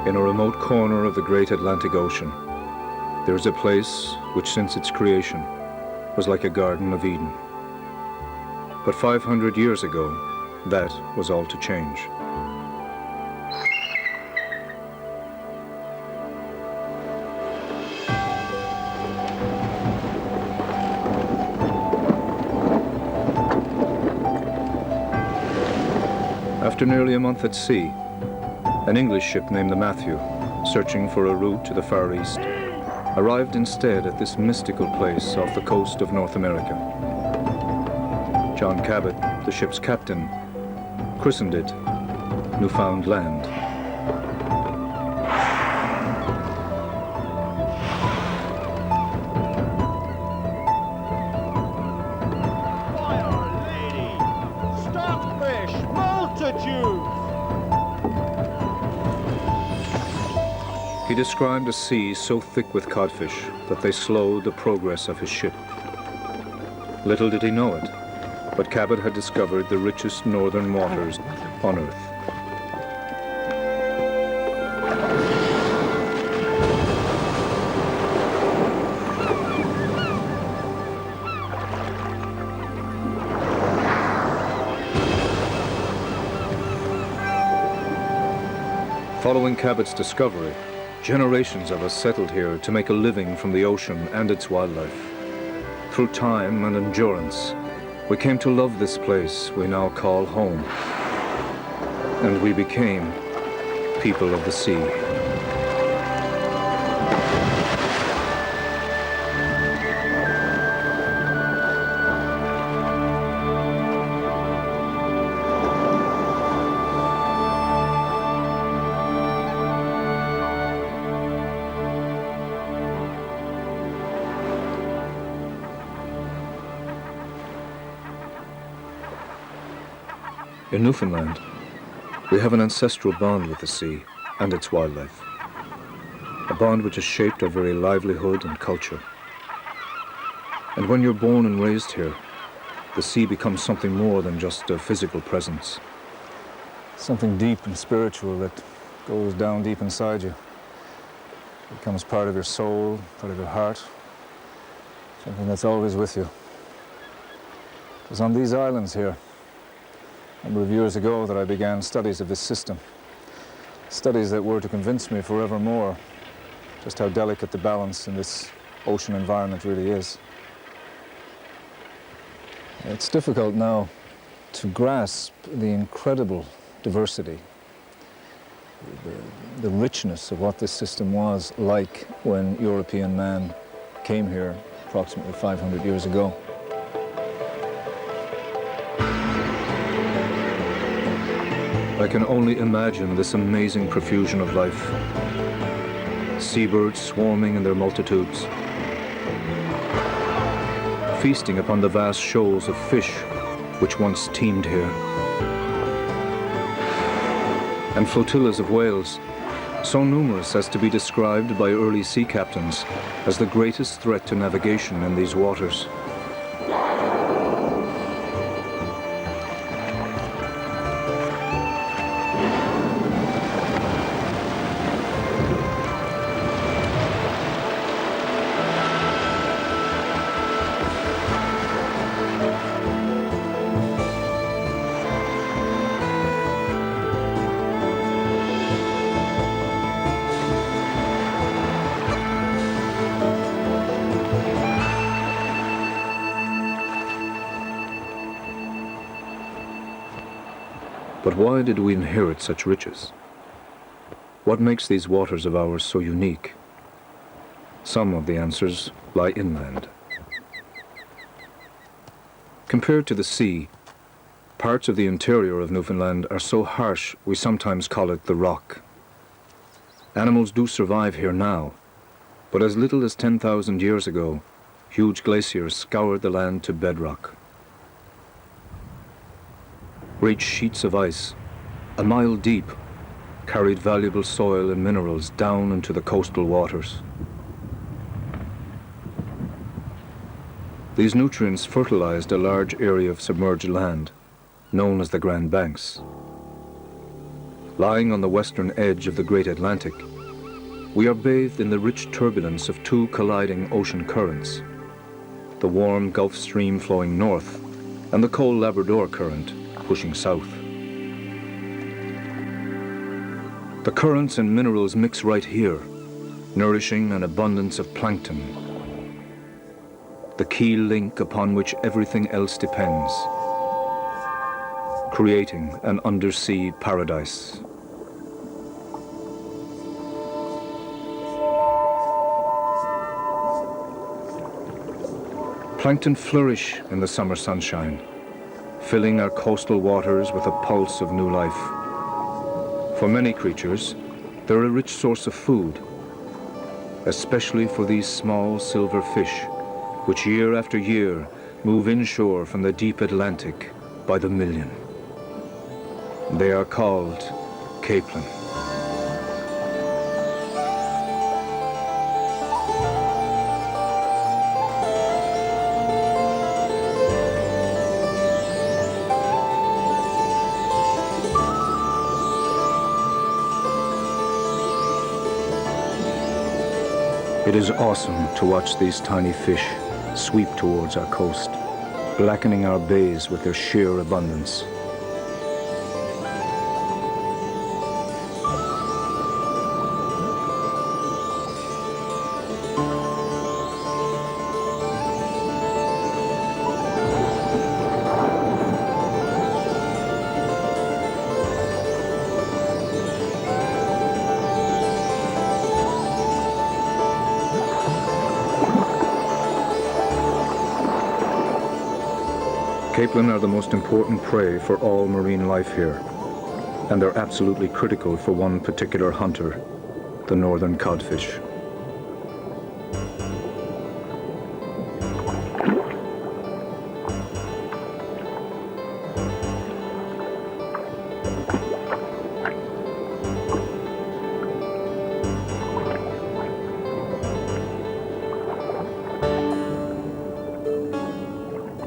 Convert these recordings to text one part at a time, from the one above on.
In a remote corner of the great Atlantic Ocean, there is a place which since its creation was like a Garden of Eden. But 500 years ago, that was all to change. After nearly a month at sea, an English ship named the Matthew, searching for a route to the Far East, arrived instead at this mystical place off the coast of North America. John Cabot, the ship's captain, christened it Newfoundland. He described a sea so thick with codfish that they slowed the progress of his ship. Little did he know it, but Cabot had discovered the richest northern waters on Earth. Following Cabot's discovery, generations of us settled here to make a living from the ocean and its wildlife. Through time and endurance, we came to love this place we now call home. And we became people of the sea. In Newfoundland, we have an ancestral bond with the sea and its wildlife, a bond which has shaped our very livelihood and culture. And when you're born and raised here, the sea becomes something more than just a physical presence. Something deep and spiritual that goes down deep inside you. It becomes part of your soul, part of your heart, something that's always with you. It was on these islands here, a number of years ago, that I began studies of this system. Studies that were to convince me forevermore just how delicate the balance in this ocean environment really is. It's difficult now to grasp the incredible diversity, the richness of what this system was like when European man came here approximately 500 years ago. I can only imagine this amazing profusion of life. Seabirds swarming in their multitudes, feasting upon the vast shoals of fish which once teemed here, and flotillas of whales, so numerous as to be described by early sea captains as the greatest threat to navigation in these waters. But why did we inherit such riches? What makes these waters of ours so unique? Some of the answers lie inland. Compared to the sea, parts of the interior of Newfoundland are so harsh we sometimes call it the rock. Animals do survive here now, but as little as 10,000 years ago, huge glaciers scoured the land to bedrock. Great sheets of ice, a mile deep, carried valuable soil and minerals down into the coastal waters. These nutrients fertilized a large area of submerged land, known as the Grand Banks. Lying on the western edge of the Great Atlantic, we are bathed in the rich turbulence of two colliding ocean currents, the warm Gulf Stream flowing north and the cold Labrador Current pushing south. The currents and minerals mix right here, nourishing an abundance of plankton, the key link upon which everything else depends, creating an undersea paradise. Plankton flourish in the summer sunshine, filling our coastal waters with a pulse of new life. For many creatures, they're a rich source of food, especially for these small silver fish, which year after year move inshore from the deep Atlantic by the million. They are called capelin. It is awesome to watch these tiny fish sweep towards our coast, blackening our bays with their sheer abundance. Capelin are the most important prey for all marine life here, and they're absolutely critical for one particular hunter, the northern codfish.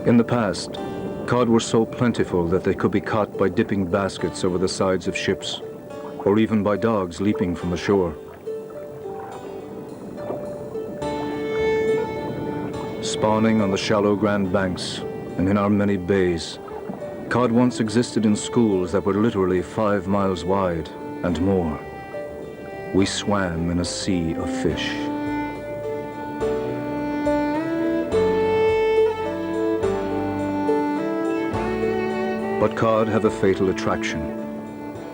In the past, cod were so plentiful that they could be caught by dipping baskets over the sides of ships, or even by dogs leaping from the shore. Spawning on the shallow Grand Banks and in our many bays, cod once existed in schools that were literally 5 miles wide and more. We swam in a sea of fish. But cod have a fatal attraction.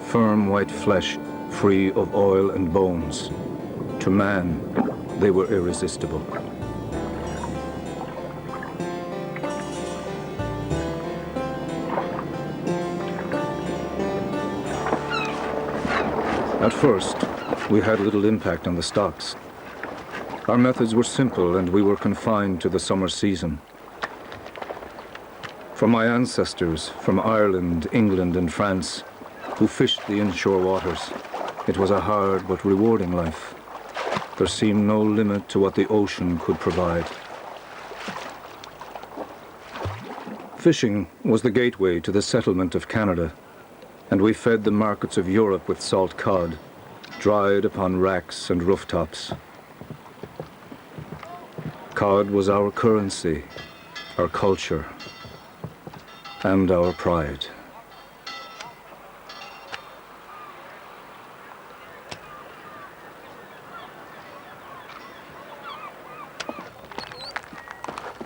Firm white flesh, free of oil and bones. To man, they were irresistible. At first, we had little impact on the stocks. Our methods were simple and we were confined to the summer season. For my ancestors from Ireland, England, and France, who fished the inshore waters, it was a hard but rewarding life. There seemed no limit to what the ocean could provide. Fishing was the gateway to the settlement of Canada, and we fed the markets of Europe with salt cod, dried upon racks and rooftops. Cod was our currency, our culture, and our pride.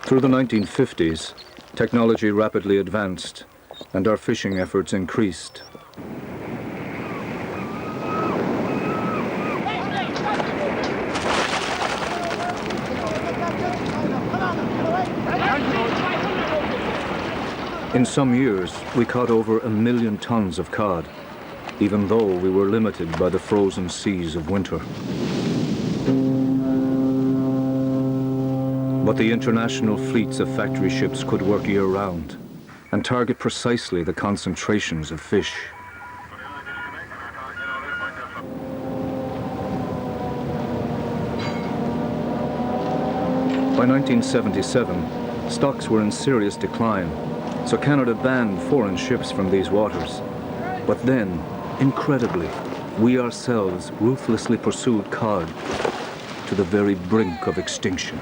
Through the 1950s, technology rapidly advanced and our fishing efforts increased. In some years, we caught over 1 million tons of cod, even though we were limited by the frozen seas of winter. But the international fleets of factory ships could work year-round and target precisely the concentrations of fish. By 1977, stocks were in serious decline, so Canada banned foreign ships from these waters. But then, Incredibly, we ourselves ruthlessly pursued cod to the very brink of extinction.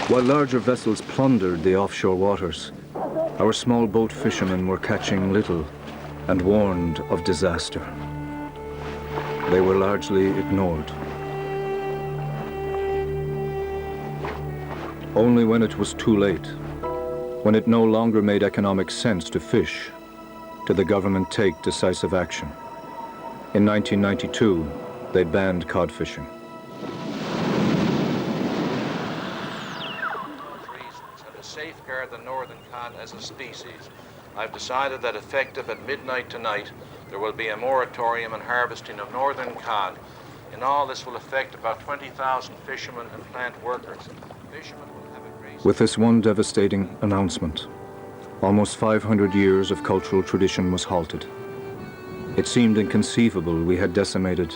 While larger vessels plundered the offshore waters, our small boat fishermen were catching little and warned of disaster. They were largely ignored. Only when it was too late, when it no longer made economic sense to fish, did the government take decisive action. In 1992, they banned cod fishing. And to safeguard the northern cod as a species, I've decided that effective at midnight tonight, there will be a moratorium on harvesting of northern cod. In all, this will affect about 20,000 fishermen and plant workers. Fishermen will have a grace. With this one devastating announcement, almost 500 years of cultural tradition was halted. It seemed inconceivable we had decimated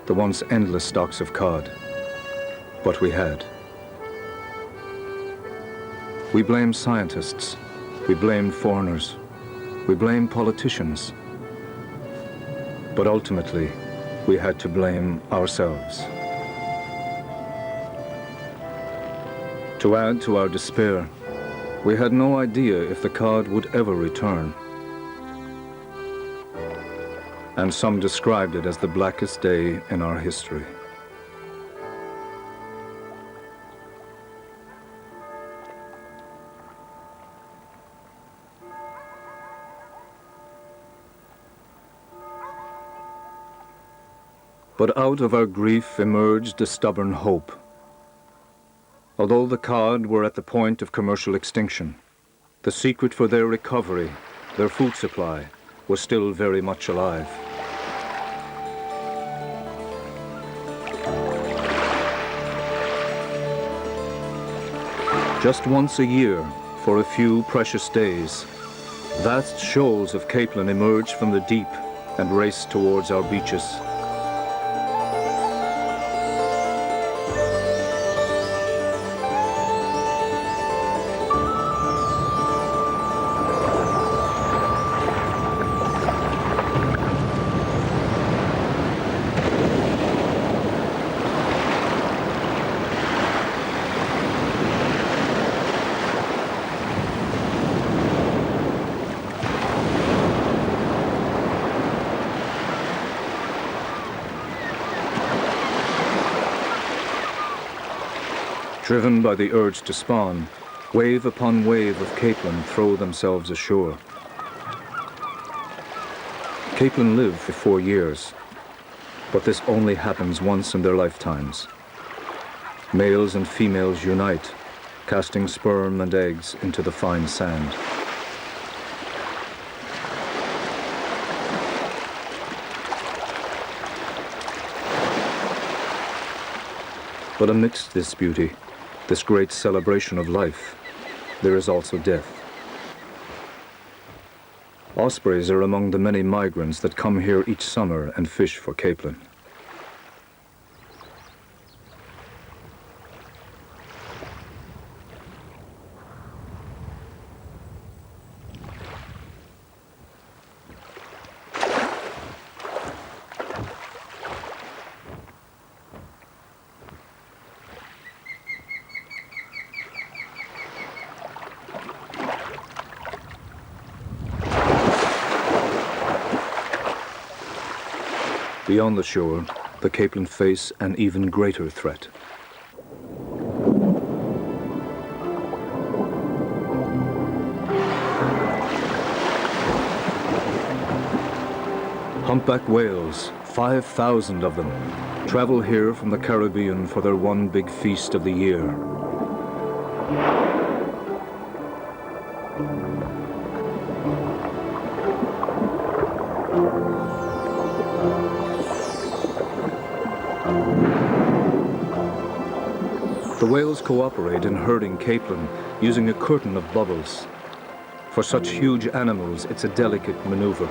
the once endless stocks of cod, but we had. We blamed scientists, we blamed foreigners, we blamed politicians, but ultimately we had to blame ourselves. To add to our despair, we had no idea if the cod would ever return. And some described it as the blackest day in our history. But out of our grief emerged a stubborn hope. Although the cod were at the point of commercial extinction, the secret for their recovery, their food supply, was still very much alive. Just once a year, for a few precious days, vast shoals of capelin emerged from the deep and raced towards our beaches. Driven by the urge to spawn, wave upon wave of capelin throw themselves ashore. Capelin live for 4 years, but this only happens once in their lifetimes. Males and females unite, casting sperm and eggs into the fine sand. But amidst this beauty, this great celebration of life, there is also death. Ospreys are among the many migrants that come here each summer and fish for capelin. Beyond the shore, the capelin face an even greater threat. Humpback whales, 5,000 of them, travel here from the Caribbean for their one big feast of the year. The whales cooperate in herding capelin using a curtain of bubbles. For such huge animals, it's a delicate maneuver.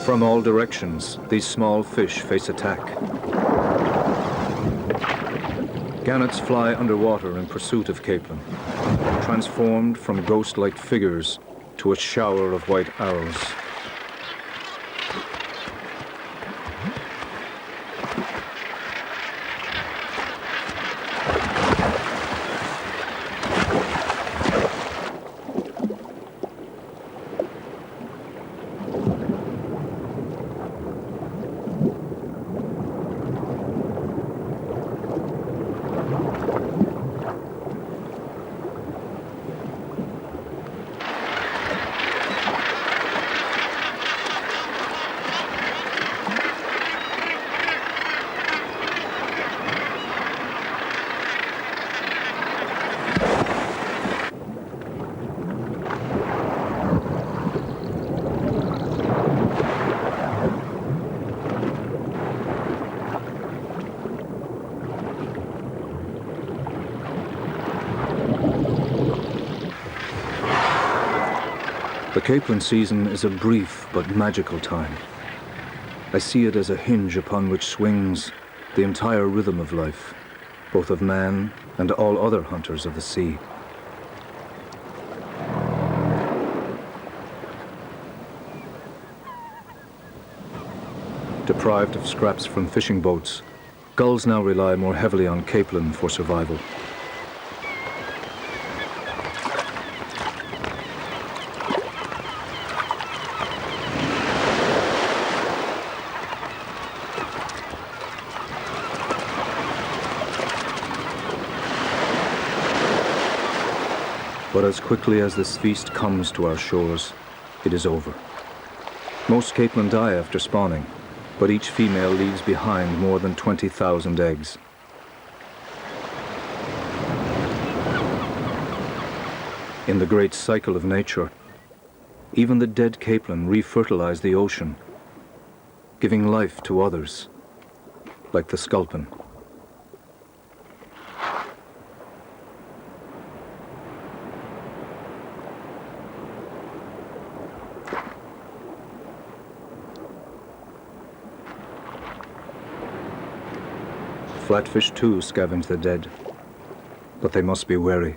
From all directions, these small fish face attack. Gannets fly underwater in pursuit of capelin, transformed from ghost-like figures to a shower of white arrows. The capelin season is a brief but magical time. I see it as a hinge upon which swings the entire rhythm of life, both of man and all other hunters of the sea. Deprived of scraps from fishing boats, gulls now rely more heavily on capelin for survival. But as quickly as this feast comes to our shores, it is over. Most capelin die after spawning, but each female leaves behind more than 20,000 eggs. In the great cycle of nature, even the dead capelin refertilize the ocean, giving life to others, like the sculpin. Flatfish too scavenge the dead, but they must be wary.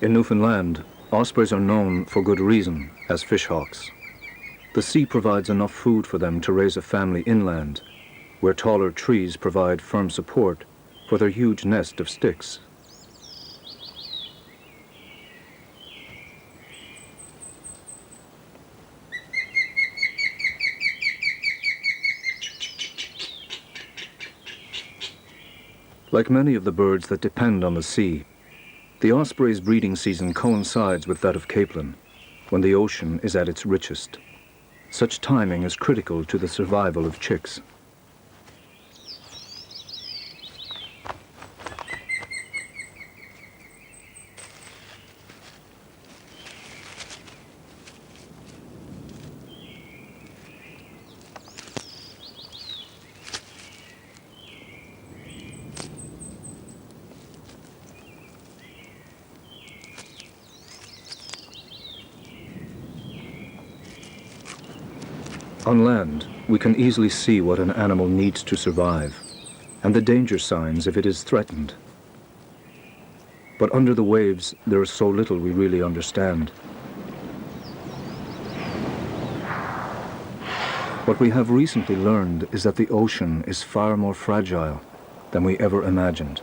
In Newfoundland, ospreys are known for good reason as fishhawks. The sea provides enough food for them to raise a family inland, where taller trees provide firm support for their huge nest of sticks. Like many of the birds that depend on the sea, the osprey's breeding season coincides with that of capelin, when the ocean is at its richest. Such timing is critical to the survival of chicks. On land, we can easily see what an animal needs to survive, and the danger signs if it is threatened. But under the waves, there is so little we really understand. What we have recently learned is that the ocean is far more fragile than we ever imagined.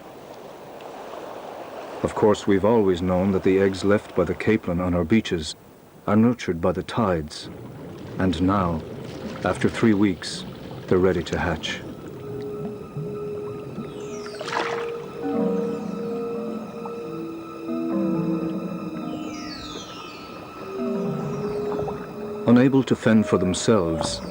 Of course, we've always known that the eggs left by the capelin on our beaches are nurtured by the tides, and now, after 3 weeks, they're ready to hatch. Unable to fend for themselves,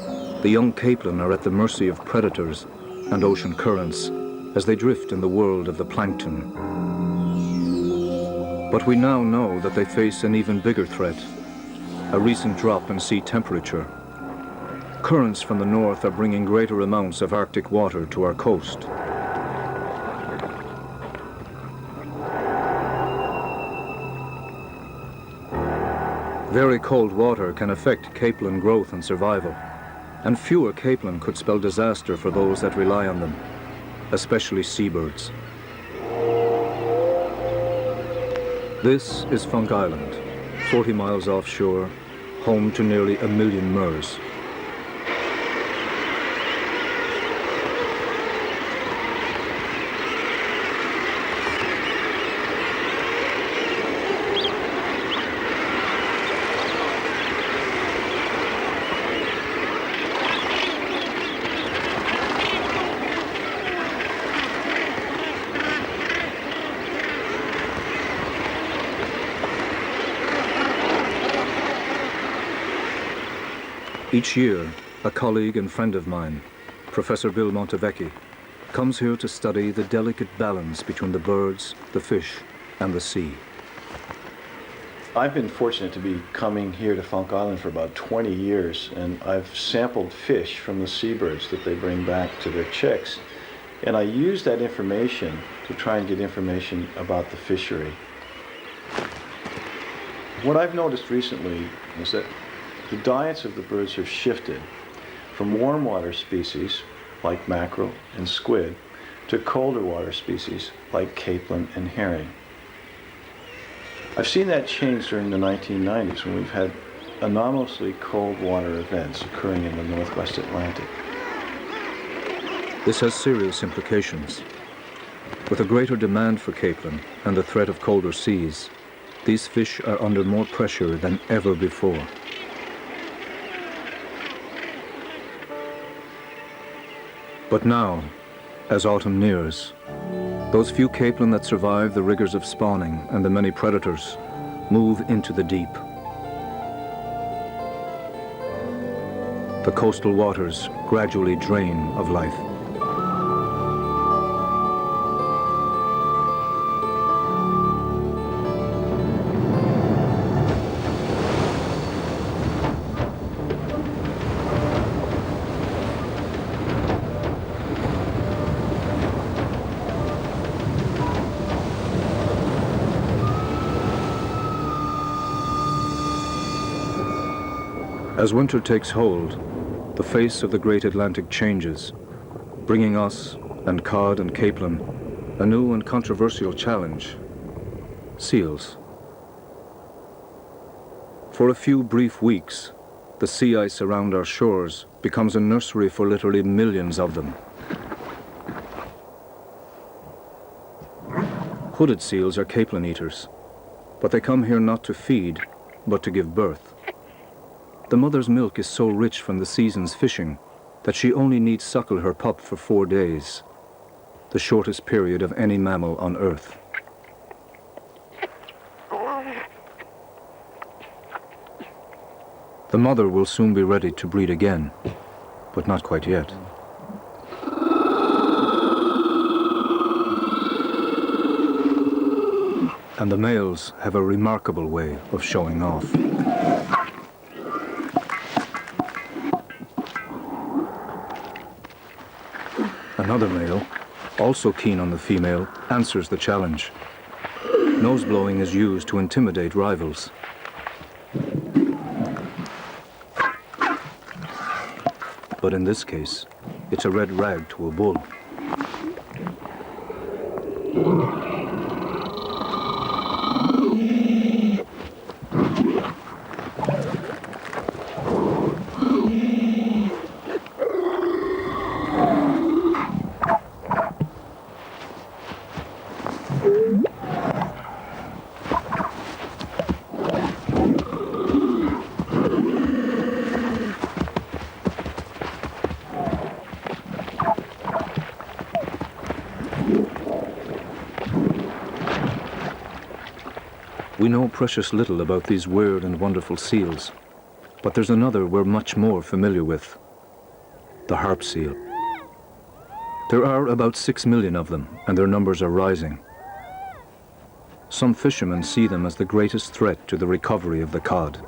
the young capelin are at the mercy of predators and ocean currents as they drift in the world of the plankton. But we now know that they face an even bigger threat, a recent drop in sea temperature. Currents from the north are bringing greater amounts of Arctic water to our coast. Very cold water can affect capelin growth and survival, and fewer capelin could spell disaster for those that rely on them, especially seabirds. This is Funk Island, 40 miles offshore, home to nearly 1 million murres. Each year, a colleague and friend of mine, Professor Bill Montevecchi, comes here to study the delicate balance between the birds, the fish, and the sea. I've been fortunate to be coming here to Funk Island for about 20 years, and I've sampled fish from the seabirds that they bring back to their chicks. And I use that information to try and get information about the fishery. What I've noticed recently is that the diets of the birds have shifted from warm water species like mackerel and squid to colder water species like capelin and herring. I've seen that change during the 1990s when we've had anomalously cold water events occurring in the Northwest Atlantic. This has serious implications. With a greater demand for capelin and the threat of colder seas, these fish are under more pressure than ever before. But now, as autumn nears, those few capelin that survive the rigors of spawning and the many predators move into the deep. The coastal waters gradually drain of life. As winter takes hold, the face of the great Atlantic changes, bringing us, and cod and capelin, a new and controversial challenge: seals. For a few brief weeks, the sea ice around our shores becomes a nursery for literally millions of them. Hooded seals are capelin eaters, but they come here not to feed, but to give birth. The mother's milk is so rich from the season's fishing that she only needs suckle her pup for 4 days, the shortest period of any mammal on Earth. The mother will soon be ready to breed again, but not quite yet. And the males have a remarkable way of showing off. Another male, also keen on the female, answers the challenge. Nose blowing is used to intimidate rivals. But in this case, it's a red rag to a bull. We know precious little about these weird and wonderful seals, But there's another we're much more familiar with, the harp seal. There are about 6 million of them, and their numbers are rising. Some fishermen see them as the greatest threat to the recovery of the cod.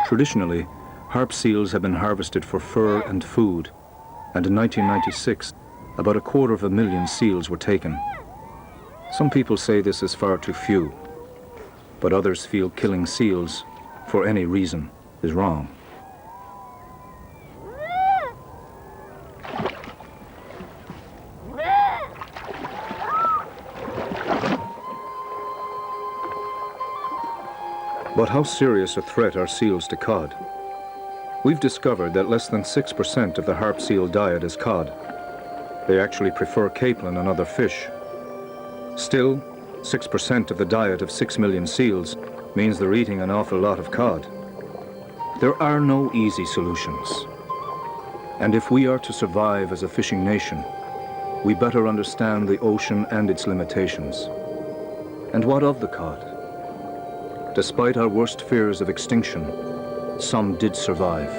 Traditionally, harp seals have been harvested for fur and food, and in 1996, about 250,000 seals were taken. Some people say this is far too few, but others feel killing seals, for any reason, is wrong. But how serious a threat are seals to cod? We've discovered that less than 6% of the harp seal diet is cod. They actually prefer capelin and other fish. Still, 6% of the diet of 6 million seals means they're eating an awful lot of cod. There are no easy solutions. And if we are to survive as a fishing nation, we better understand the ocean and its limitations. And what of the cod? Despite our worst fears of extinction, some did survive.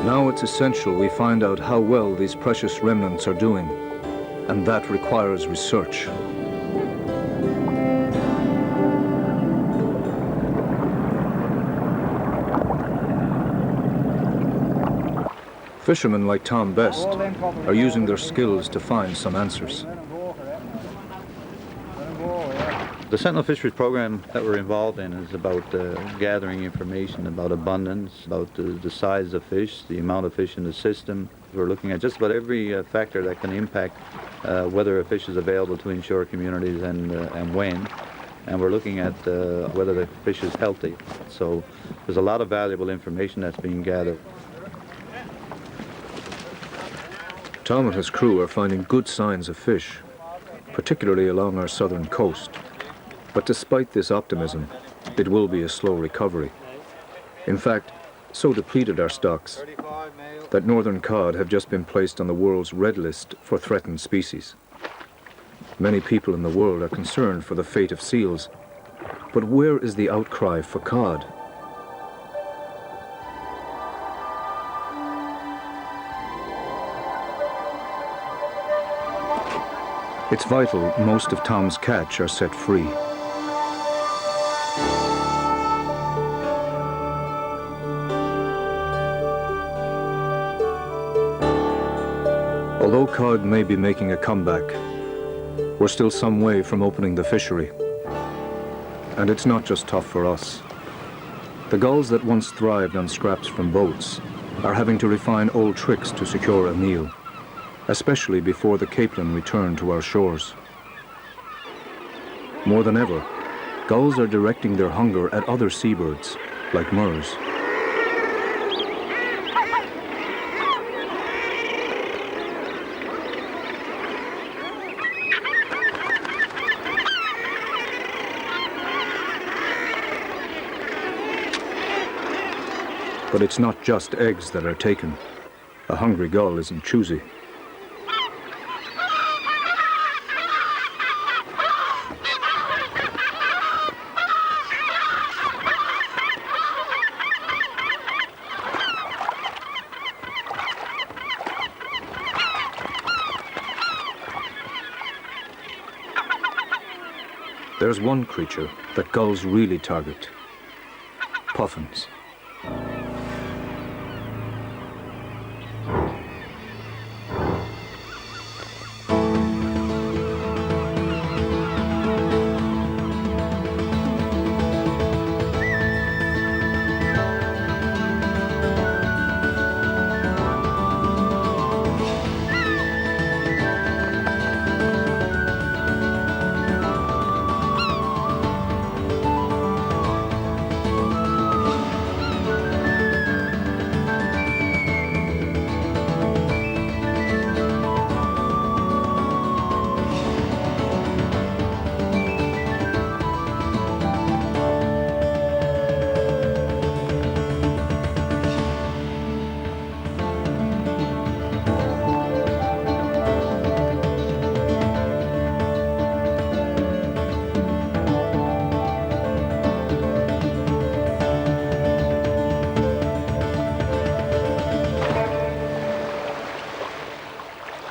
Now it's essential we find out how well these precious remnants are doing, and that requires research. Fishermen like Tom Best are using their skills to find some answers. The Sentinel Fisheries program that we're involved in is about gathering information about abundance, about the size of fish, the amount of fish in the system. We're looking at just about every factor that can impact whether a fish is available to inshore communities and when. And we're looking at whether the fish is healthy. So there's a lot of valuable information that's being gathered. Tom and his crew are finding good signs of fish, particularly along our southern coast. But despite this optimism, it will be a slow recovery. In fact, so depleted are stocks that northern cod have just been placed on the world's red list for threatened species. Many people in the world are concerned for the fate of seals, but where is the outcry for cod? It's vital most of Tom's catch are set free. Although cod may be making a comeback, we're still some way from opening the fishery. And it's not just tough for us. The gulls that once thrived on scraps from boats are having to refine old tricks to secure a meal, especially before the capelin return to our shores. More than ever, gulls are directing their hunger at other seabirds, like murres. But it's not just eggs that are taken. A hungry gull isn't choosy. There's one creature that gulls really target: puffins.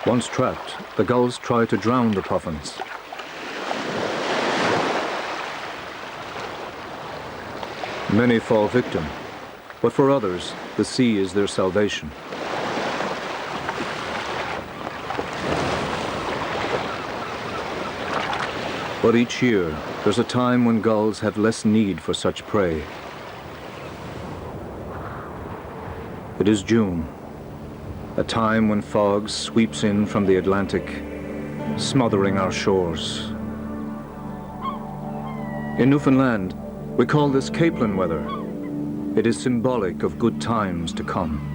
Once trapped, the gulls try to drown the puffins. Many fall victim, but for others, the sea is their salvation. But each year, there's a time when gulls have less need for such prey. It is June, a time when fog sweeps in from the Atlantic, smothering our shores. In Newfoundland, we call this Capelin weather. It is symbolic of good times to come.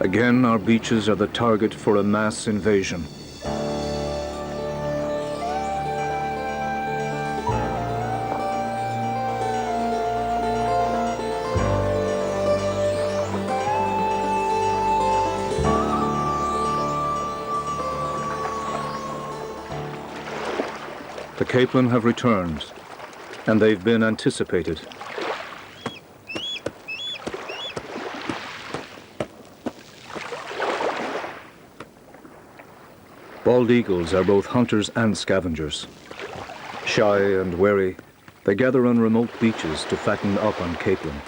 Again, our beaches are the target for a mass invasion. The Capelin have returned, and they've been anticipated. Bald eagles are both hunters and scavengers. Shy and wary, they gather on remote beaches to fatten up on capelin.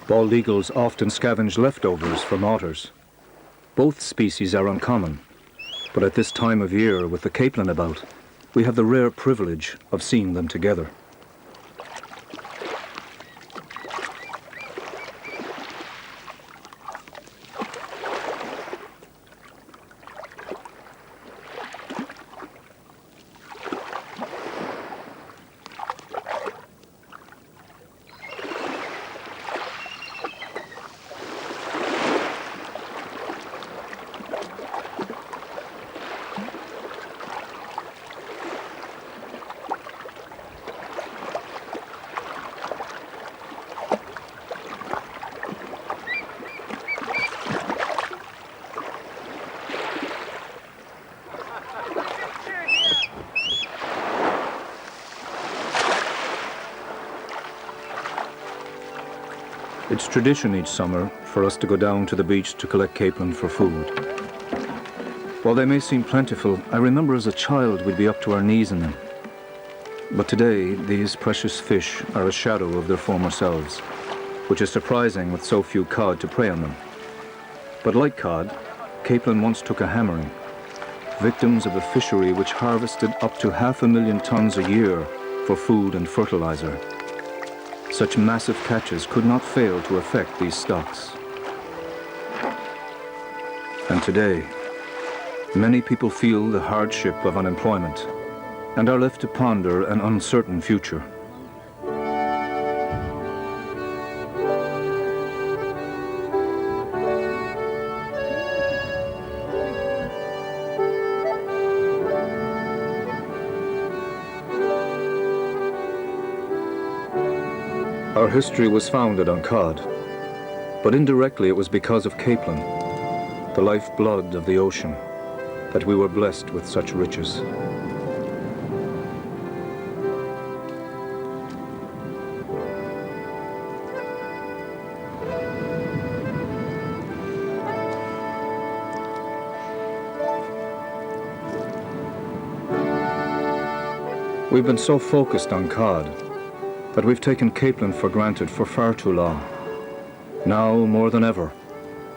Bald eagles often scavenge leftovers from otters. Both species are uncommon, but at this time of year, with the capelin about, we have the rare privilege of seeing them together. It's tradition each summer for us to go down to the beach to collect capelin for food. While they may seem plentiful, I remember as a child we'd be up to our knees in them. But today, these precious fish are a shadow of their former selves, which is surprising with so few cod to prey on them. But like cod, capelin once took a hammering, victims of a fishery which harvested up to 500,000 tons a year for food and fertilizer. Such massive catches could not fail to affect these stocks. And today, many people feel the hardship of unemployment and are left to ponder an uncertain future. Our history was founded on cod, but indirectly it was because of capelin, the lifeblood of the ocean, that we were blessed with such riches. We've been so focused on cod that we've taken capelin for granted for far too long. Now, more than ever,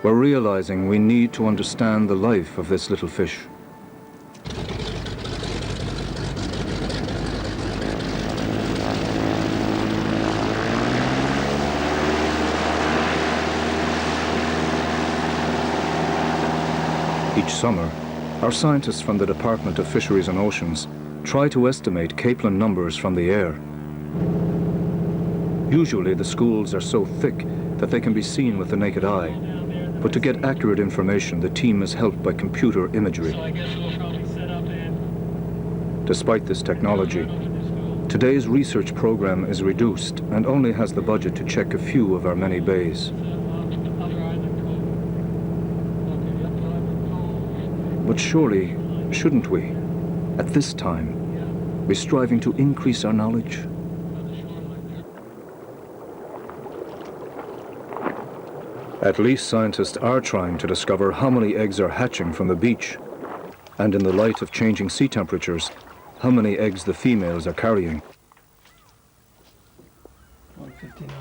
we're realizing we need to understand the life of this little fish. Each summer, our scientists from the Department of Fisheries and Oceans try to estimate capelin numbers from the air. Usually the schools are so thick that they can be seen with the naked eye, but to get accurate information, the team is helped by computer imagery. So I guess we'll probably set up and Despite this technology, today's research program is reduced and only has the budget to check a few of our many bays. other island code. Okay, the other island code. But surely, shouldn't we, at this time, be striving to increase our knowledge? At least scientists are trying to discover how many eggs are hatching from the beach, and in the light of changing sea temperatures, how many eggs the females are carrying. 159.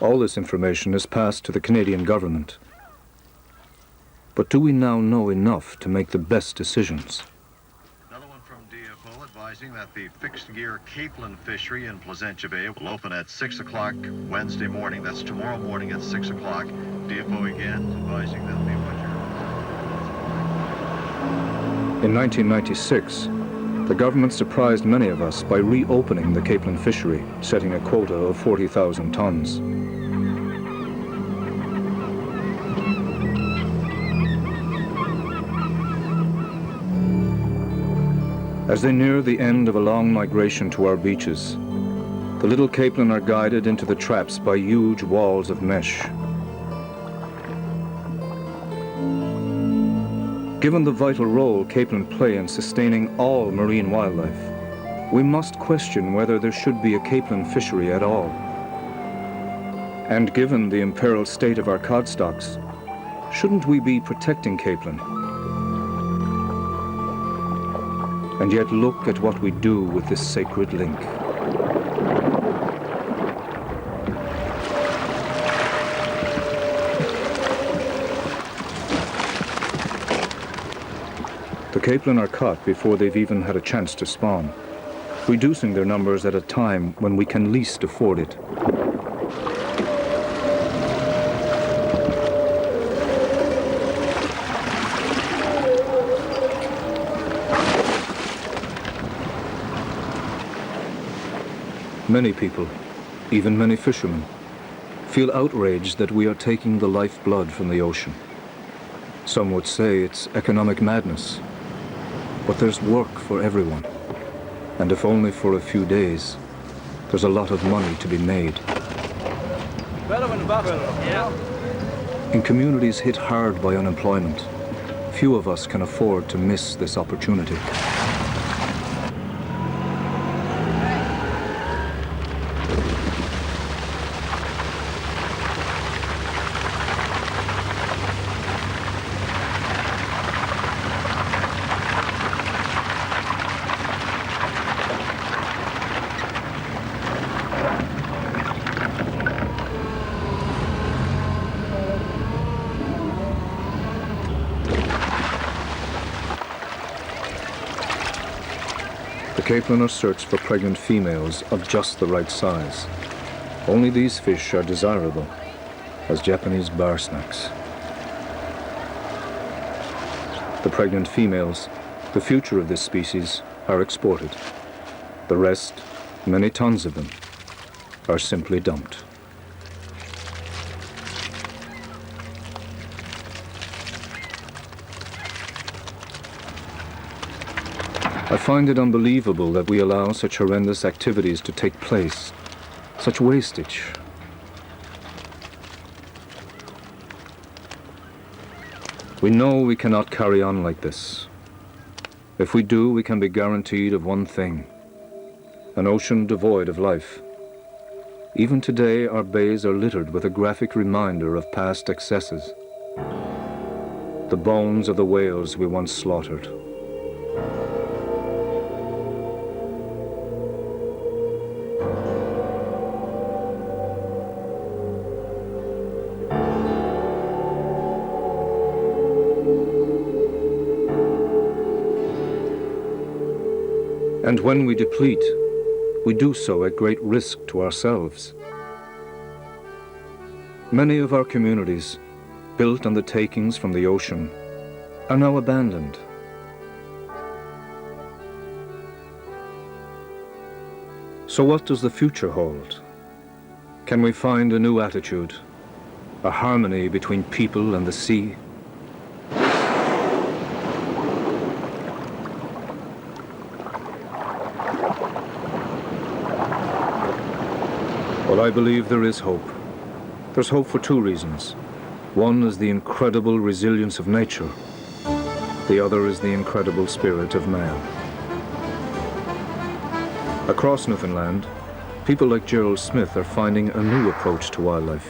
All this information is passed to the Canadian government. But do we now know enough to make the best decisions? Another one from DFO advising that the fixed gear capelin fishery in Placentia Bay will open at 6 o'clock Wednesday morning. That's tomorrow morning at 6 o'clock. DFO again advising that the winter. In 1996, the government surprised many of us by reopening the capelin fishery, setting a quota of 40,000 tons. As they near the end of a long migration to our beaches, the little capelin are guided into the traps by huge walls of mesh. Given the vital role capelin play in sustaining all marine wildlife, we must question whether there should be a capelin fishery at all. And given the imperiled state of our cod stocks, shouldn't we be protecting capelin? And yet look at what we do with this sacred link. The capelin are caught before they've even had a chance to spawn, reducing their numbers at a time when we can least afford it. Many people, even many fishermen, feel outraged that we are taking the lifeblood from the ocean. Some would say it's economic madness. But there's work for everyone. And if only for a few days, there's a lot of money to be made. In communities hit hard by unemployment, few of us can afford to miss this opportunity. The capelin are searched for pregnant females of just the right size. Only these fish are desirable as Japanese bar snacks. The pregnant females, the future of this species, are exported. The rest, many tons of them, are simply dumped. I find it unbelievable that we allow such horrendous activities to take place, such wastage. We know we cannot carry on like this. If we do, we can be guaranteed of one thing: an ocean devoid of life. Even today, our bays are littered with a graphic reminder of past excesses. The bones of the whales we once slaughtered. And when we deplete, we do so at great risk to ourselves. Many of our communities, built on the takings from the ocean, are now abandoned. So what does the future hold? Can we find a new attitude, a harmony between people and the sea? Well, I believe there is hope. There's hope for two reasons. One is the incredible resilience of nature. The other is the incredible spirit of man. Across Newfoundland, people like Gerald Smith are finding a new approach to wildlife.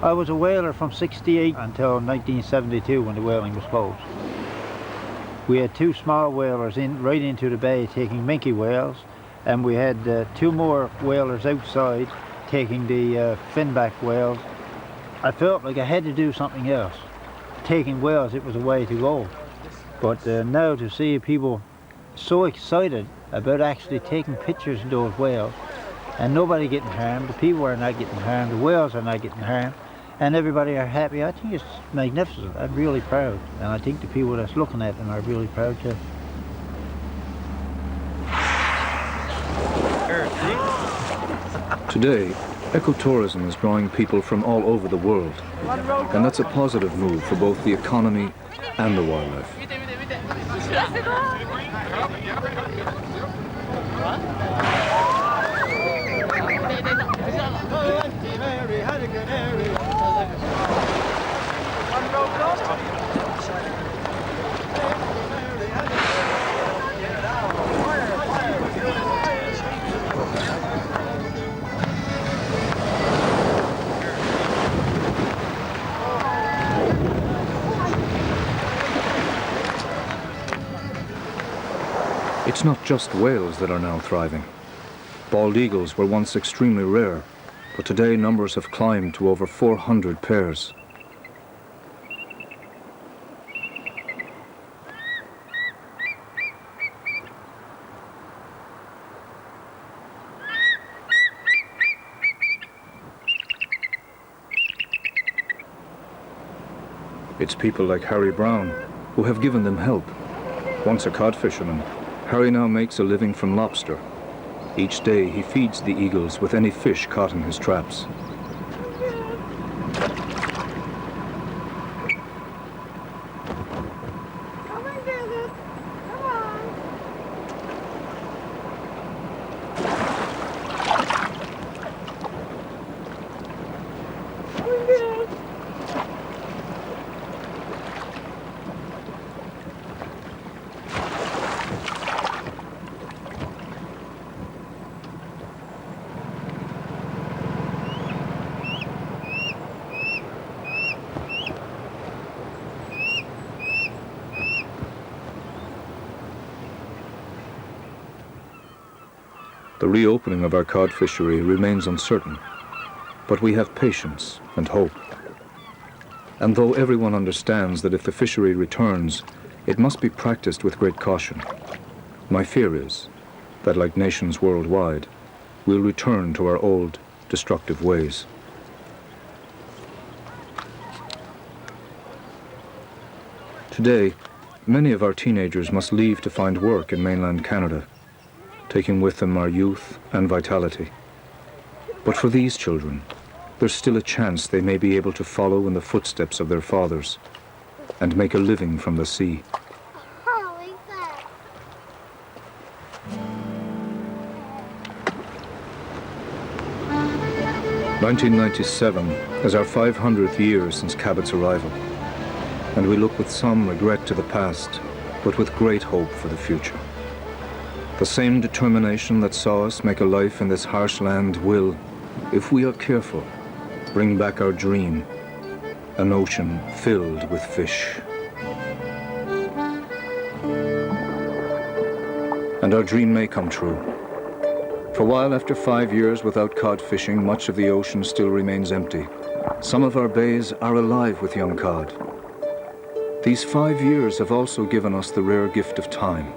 I was a whaler from '68 until 1972 when the whaling was closed. We had two small whalers right into the bay taking minke whales, and we had two more whalers outside taking the finback whales. I felt like I had to do something else. Taking whales, it was a way to go. But now to see people so excited about actually taking pictures of those whales, and nobody getting harmed, the people are not getting harmed, the whales are not getting harmed, and everybody are happy. I think it's magnificent. I'm really proud, and I think the people that's looking at them are really proud too. Today, ecotourism is drawing people from all over the world, and that's a positive move for both the economy and the wildlife. It's not just whales that are now thriving. Bald eagles were once extremely rare, but today numbers have climbed to over 400 pairs. It's people like Harry Brown who have given them help. Once a cod fisherman, Harry now makes a living from lobster. Each day he feeds the eagles with any fish caught in his traps. Come on, David. Come on. Come on, David. The reopening of our cod fishery remains uncertain, but we have patience and hope. And though everyone understands that if the fishery returns, it must be practiced with great caution, my fear is that, like nations worldwide, we'll return to our old, destructive ways. Today, many of our teenagers must leave to find work in mainland Canada, taking with them our youth and vitality. But for these children, there's still a chance they may be able to follow in the footsteps of their fathers and make a living from the sea. Holy cow. 1997 is our 500th year since Cabot's arrival, and we look with some regret to the past, but with great hope for the future. The same determination that saw us make a life in this harsh land will, if we are careful, bring back our dream, an ocean filled with fish. And our dream may come true. For while after 5 years without cod fishing, much of the ocean still remains empty, some of our bays are alive with young cod. These 5 years have also given us the rare gift of time.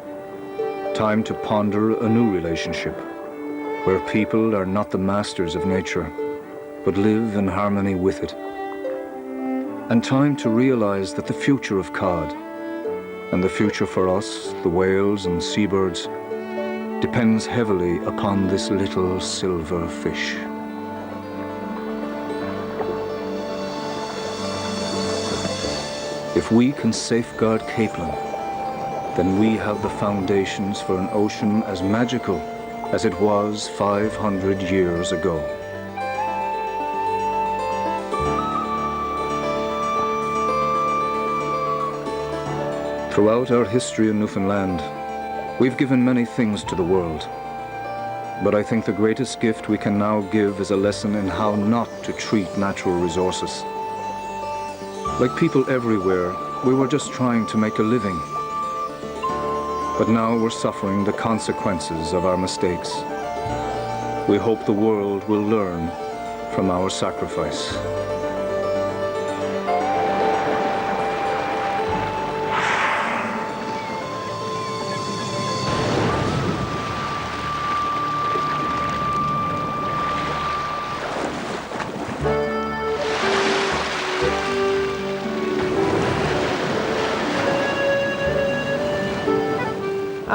Time to ponder a new relationship, where people are not the masters of nature, but live in harmony with it. And time to realize that the future of cod and the future for us, the whales and seabirds, depends heavily upon this little silver fish. If we can safeguard Capelin, then we have the foundations for an ocean as magical as it was 500 years ago. Throughout our history in Newfoundland, we've given many things to the world. But I think the greatest gift we can now give is a lesson in how not to treat natural resources. Like people everywhere, we were just trying to make a living. But now we're suffering the consequences of our mistakes. We hope the world will learn from our sacrifice.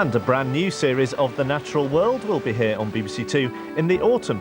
And a brand new series of The Natural World will be here on BBC Two in the autumn.